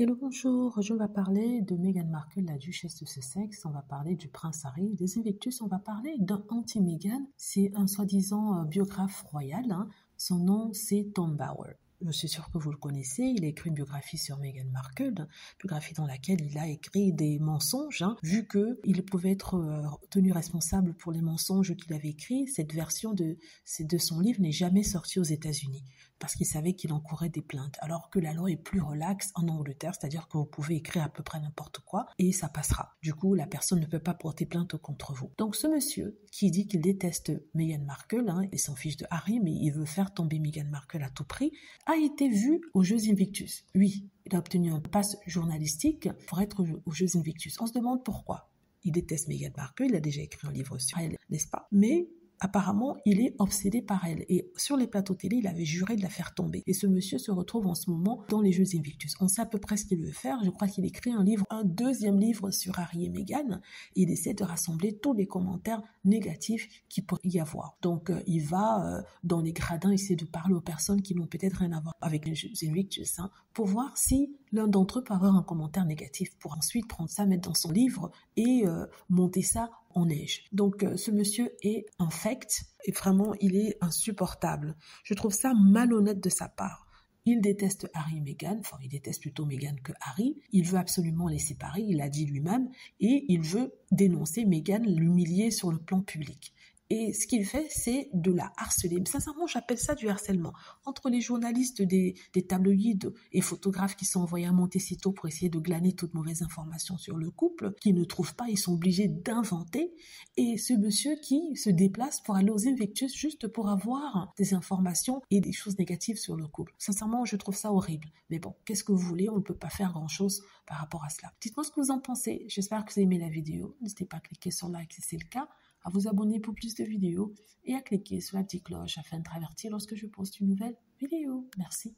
Hello, bonjour, aujourd'hui on va parler de Meghan Markle, la duchesse de Sussex, on va parler du prince Harry, des Invictus, on va parler d'un anti-Meghan, c'est un soi-disant biographe royal, hein. Son nom c'est Tom Bower. Je suis sûre que vous le connaissez, il a écrit une biographie sur Meghan Markle, une biographie dans laquelle il a écrit des mensonges, hein, vu qu'il pouvait être tenu responsable pour les mensonges qu'il avait écrits. Cette version de son livre n'est jamais sortie aux États-Unis parce qu'il savait qu'il encourait des plaintes, alors que la loi est plus relaxe en Angleterre, c'est-à-dire que vous pouvez écrire à peu près n'importe quoi et ça passera. Du coup, la personne ne peut pas porter plainte contre vous. Donc ce monsieur qui dit qu'il déteste Meghan Markle, hein, et s'en fiche de Harry, mais il veut faire tomber Meghan Markle à tout prix, a été vu aux Jeux Invictus. Oui, il a obtenu un pass journalistique pour être aux Jeux Invictus. On se demande pourquoi. Il déteste Meghan Markle, il a déjà écrit un livre sur elle, n'est-ce pas? Mais apparemment, il est obsédé par elle. Et sur les plateaux télé, il avait juré de la faire tomber. Et ce monsieur se retrouve en ce moment dans les Jeux Invictus. On sait à peu près ce qu'il veut faire. Je crois qu'il écrit un deuxième livre sur Harry et Meghan. Et il essaie de rassembler tous les commentaires négatifs qu'il peut y avoir. Donc, il va dans les gradins essayer de parler aux personnes qui n'ont peut-être rien à voir avec les Jeux Invictus, hein, pour voir si l'un d'entre eux peut avoir un commentaire négatif, pour ensuite prendre ça, mettre dans son livre et monter ça en neige. Donc ce monsieur est infect et vraiment il est insupportable. Je trouve ça malhonnête de sa part. Il déteste Harry et Meghan, enfin il déteste plutôt Meghan que Harry, il veut absolument les séparer, il l'a dit lui-même, et il veut dénoncer Meghan, l'humilier sur le plan public. Et ce qu'il fait, c'est de la harceler. Mais sincèrement, j'appelle ça du harcèlement. Entre les journalistes des tabloïds et photographes qui sont envoyés à Montecito pour essayer de glaner toute mauvaise information sur le couple, qui ne trouvent pas, ils sont obligés d'inventer. Et ce monsieur qui se déplace pour aller aux Invictus juste pour avoir des informations et des choses négatives sur le couple. Sincèrement, je trouve ça horrible. Mais bon, qu'est-ce que vous voulez? On ne peut pas faire grand-chose par rapport à cela. Dites-moi ce que vous en pensez. J'espère que vous avez aimé la vidéo. N'hésitez pas à cliquer sur like si c'est le cas, à vous abonner pour plus de vidéos et à cliquer sur la petite cloche afin de être averti lorsque je poste une nouvelle vidéo. Merci.